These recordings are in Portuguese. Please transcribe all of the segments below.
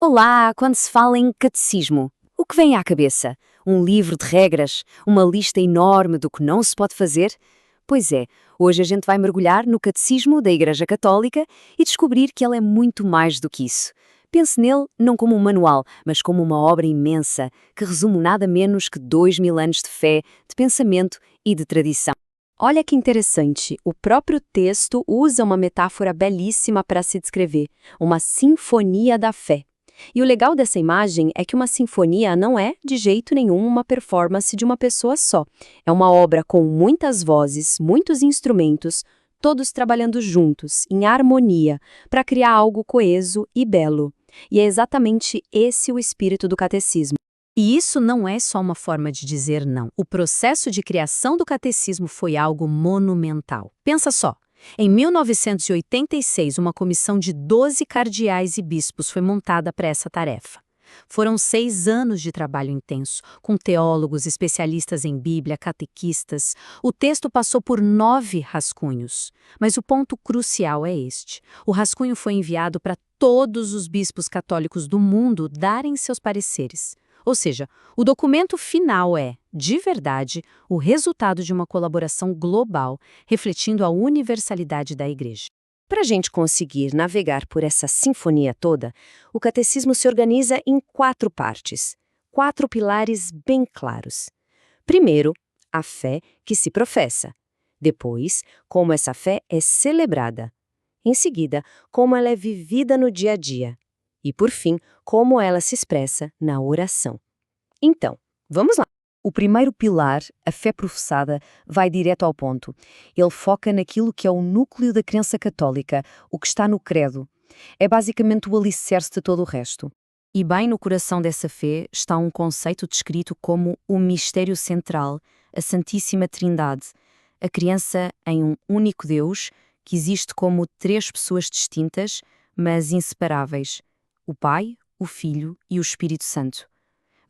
Olá, quando se fala em catecismo, o que vem à cabeça? Um livro de regras? Uma lista enorme do que não se pode fazer? Pois é, hoje a gente vai mergulhar no catecismo da Igreja Católica e descobrir que ele é muito mais do que isso. Pense nele não como um manual, mas como uma obra imensa que resume nada menos que 2000 anos de fé, de pensamento e de tradição. Olha que interessante, o próprio texto usa uma metáfora belíssima para se descrever, uma sinfonia da fé. E o legal dessa imagem é que uma sinfonia não é, de jeito nenhum, uma performance de uma pessoa só. É uma obra com muitas vozes, muitos instrumentos, todos trabalhando juntos, em harmonia, para criar algo coeso e belo. E é exatamente esse o espírito do catecismo. E isso não é só uma forma de dizer não. O processo de criação do catecismo foi algo monumental. Pensa só. Em 1986, uma comissão de 12 cardeais e bispos foi montada para essa tarefa. Foram 6 anos de trabalho intenso, com teólogos, especialistas em Bíblia, catequistas. O texto passou por 9 rascunhos. Mas o ponto crucial é este. O rascunho foi enviado para todos os bispos católicos do mundo darem seus pareceres. Ou seja, o documento final é, de verdade, o resultado de uma colaboração global, refletindo a universalidade da Igreja. Para a gente conseguir navegar por essa sinfonia toda, o catecismo se organiza em 4 partes, 4 pilares bem claros. Primeiro, a fé que se professa. Depois, como essa fé é celebrada. Em seguida, como ela é vivida no dia a dia. E, por fim, como ela se expressa na oração. Então, vamos lá. O primeiro pilar, a fé professada, vai direto ao ponto. Ele foca naquilo que é o núcleo da crença católica, o que está no credo. É basicamente o alicerce de todo o resto. E bem no coração dessa fé está um conceito descrito como o mistério central, a Santíssima Trindade, a crença em um único Deus que existe como 3 pessoas distintas, mas inseparáveis: o Pai, o Filho e o Espírito Santo.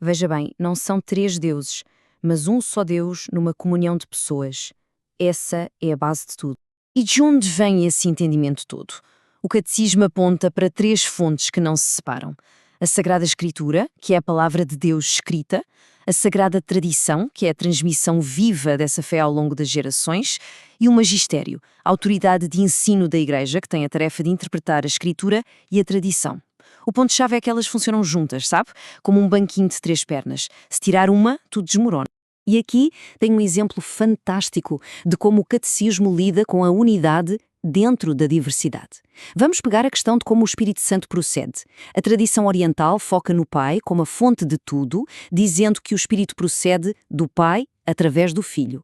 Veja bem, não são 3 deuses, mas um só Deus numa comunhão de pessoas. Essa é a base de tudo. E de onde vem esse entendimento todo? O catecismo aponta para 3 fontes que não se separam. A Sagrada Escritura, que é a palavra de Deus escrita, a Sagrada Tradição, que é a transmissão viva dessa fé ao longo das gerações, e o Magistério, a autoridade de ensino da Igreja, que tem a tarefa de interpretar a Escritura e a tradição. O ponto-chave é que elas funcionam juntas, sabe? Como um banquinho de 3 pernas. Se tirar uma, tudo desmorona. E aqui tem um exemplo fantástico de como o catecismo lida com a unidade dentro da diversidade. Vamos pegar a questão de como o Espírito Santo procede. A tradição oriental foca no Pai como a fonte de tudo, dizendo que o Espírito procede do Pai através do Filho.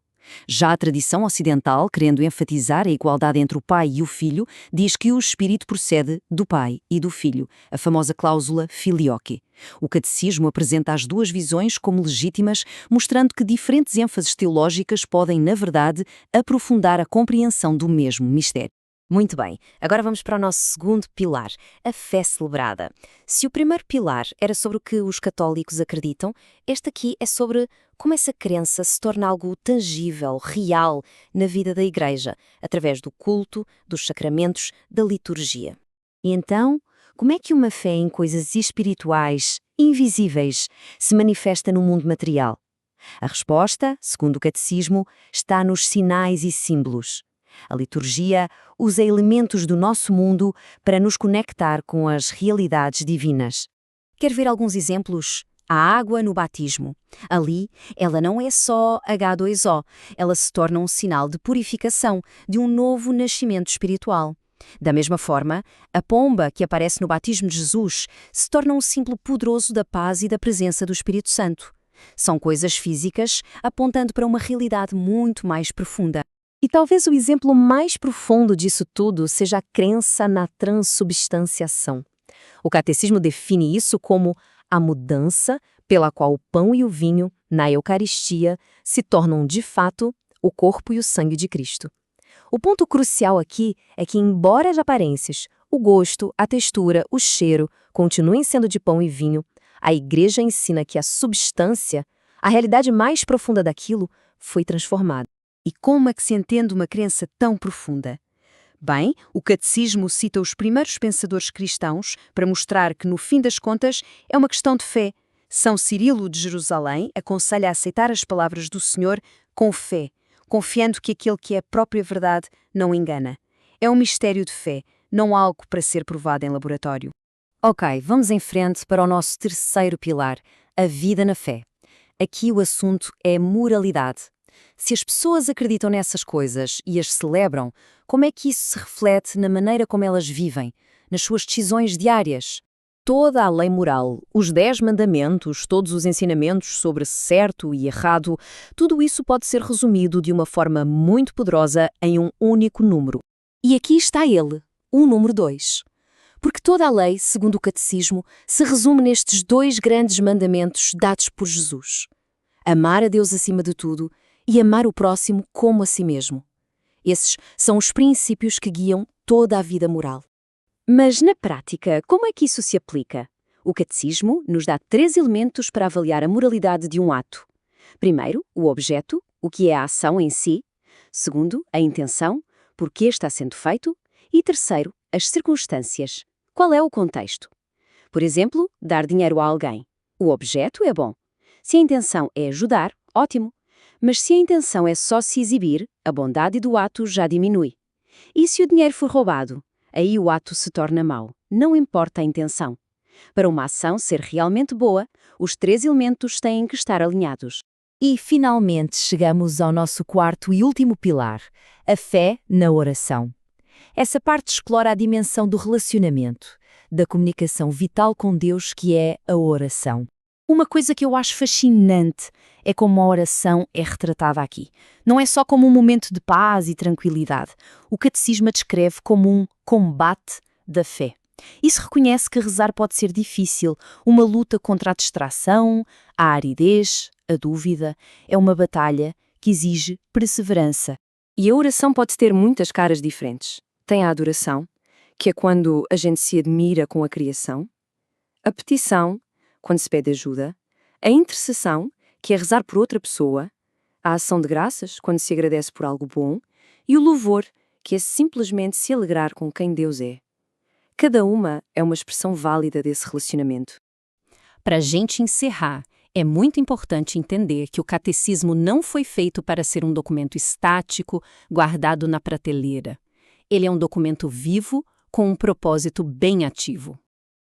Já a tradição ocidental, querendo enfatizar a igualdade entre o Pai e o Filho, diz que o Espírito procede do Pai e do Filho, a famosa cláusula filioque. O catecismo apresenta as 2 visões como legítimas, mostrando que diferentes ênfases teológicas podem, na verdade, aprofundar a compreensão do mesmo mistério. Muito bem, agora vamos para o nosso segundo pilar, a fé celebrada. Se o primeiro pilar era sobre o que os católicos acreditam, este aqui é sobre como essa crença se torna algo tangível, real, na vida da Igreja, através do culto, dos sacramentos, da liturgia. E então, como é que uma fé em coisas espirituais, invisíveis, se manifesta no mundo material? A resposta, segundo o catecismo, está nos sinais e símbolos. A liturgia usa elementos do nosso mundo para nos conectar com as realidades divinas. Quer ver alguns exemplos? A água no batismo. Ali, ela não é só H2O, ela se torna um sinal de purificação, de um novo nascimento espiritual. Da mesma forma, a pomba que aparece no batismo de Jesus se torna um símbolo poderoso da paz e da presença do Espírito Santo. São coisas físicas apontando para uma realidade muito mais profunda. E talvez o exemplo mais profundo disso tudo seja a crença na transubstanciação. O catecismo define isso como a mudança pela qual o pão e o vinho, na Eucaristia, se tornam de fato o corpo e o sangue de Cristo. O ponto crucial aqui é que, embora as aparências, o gosto, a textura, o cheiro continuem sendo de pão e vinho, a Igreja ensina que a substância, a realidade mais profunda daquilo, foi transformada. E como é que se entende uma crença tão profunda? Bem, o Catecismo cita os primeiros pensadores cristãos para mostrar que, no fim das contas, é uma questão de fé. São Cirilo de Jerusalém aconselha a aceitar as palavras do Senhor com fé, confiando que aquele que é a própria verdade não engana. É um mistério de fé, não algo para ser provado em laboratório. Ok, vamos em frente para o nosso terceiro pilar, a vida na fé. Aqui o assunto é moralidade. Se as pessoas acreditam nessas coisas e as celebram, como é que isso se reflete na maneira como elas vivem, nas suas decisões diárias? Toda a lei moral, os 10 mandamentos, todos os ensinamentos sobre certo e errado, tudo isso pode ser resumido de uma forma muito poderosa em um único número. E aqui está ele, o número 2. Porque toda a lei, segundo o Catecismo, se resume nestes 2 grandes mandamentos dados por Jesus: amar a Deus acima de tudo e amar o próximo como a si mesmo. Esses são os princípios que guiam toda a vida moral. Mas, na prática, como é que isso se aplica? O Catecismo nos dá 3 elementos para avaliar a moralidade de um ato. Primeiro, o objeto, o que é a ação em si. Segundo, a intenção, por que está sendo feito. E terceiro, as circunstâncias. Qual é o contexto? Por exemplo, dar dinheiro a alguém. O objeto é bom. Se a intenção é ajudar, ótimo. Mas se a intenção é só se exibir, a bondade do ato já diminui. E se o dinheiro for roubado? Aí o ato se torna mau, não importa a intenção. Para uma ação ser realmente boa, os 3 elementos têm que estar alinhados. E, finalmente, chegamos ao nosso quarto e último pilar, a fé na oração. Essa parte explora a dimensão do relacionamento, da comunicação vital com Deus, que é a oração. Uma coisa que eu acho fascinante é como a oração é retratada aqui. Não é só como um momento de paz e tranquilidade. O Catecismo a descreve como um combate da fé. Isso reconhece que rezar pode ser difícil, uma luta contra a distração, a aridez, a dúvida. É uma batalha que exige perseverança. E a oração pode ter muitas caras diferentes. Tem a adoração, que é quando a gente se admira com a criação, a petição, quando se pede ajuda, a intercessão, que é rezar por outra pessoa, a ação de graças, quando se agradece por algo bom, e o louvor, que é simplesmente se alegrar com quem Deus é. Cada uma é uma expressão válida desse relacionamento. Para a gente encerrar, é muito importante entender que o catecismo não foi feito para ser um documento estático, guardado na prateleira. Ele é um documento vivo, com um propósito bem ativo.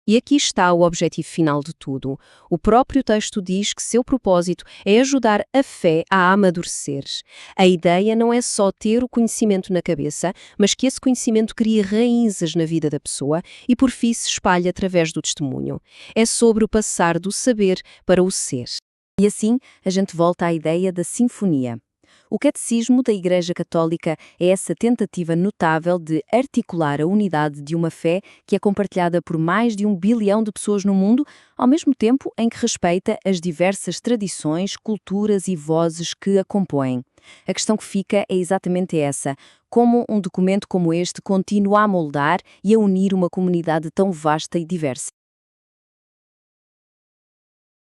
E aqui está o objetivo final de tudo. O próprio texto diz que seu propósito é ajudar a fé a amadurecer. A ideia não é só ter o conhecimento na cabeça, mas que esse conhecimento crie raízes na vida da pessoa e por fim se espalhe através do testemunho. É sobre o passar do saber para o ser. E assim, a gente volta à ideia da sinfonia. O Catecismo da Igreja Católica é essa tentativa notável de articular a unidade de uma fé que é compartilhada por mais de 1 bilhão de pessoas no mundo, ao mesmo tempo em que respeita as diversas tradições, culturas e vozes que a compõem. A questão que fica é exatamente essa: como um documento como este continua a moldar e a unir uma comunidade tão vasta e diversa.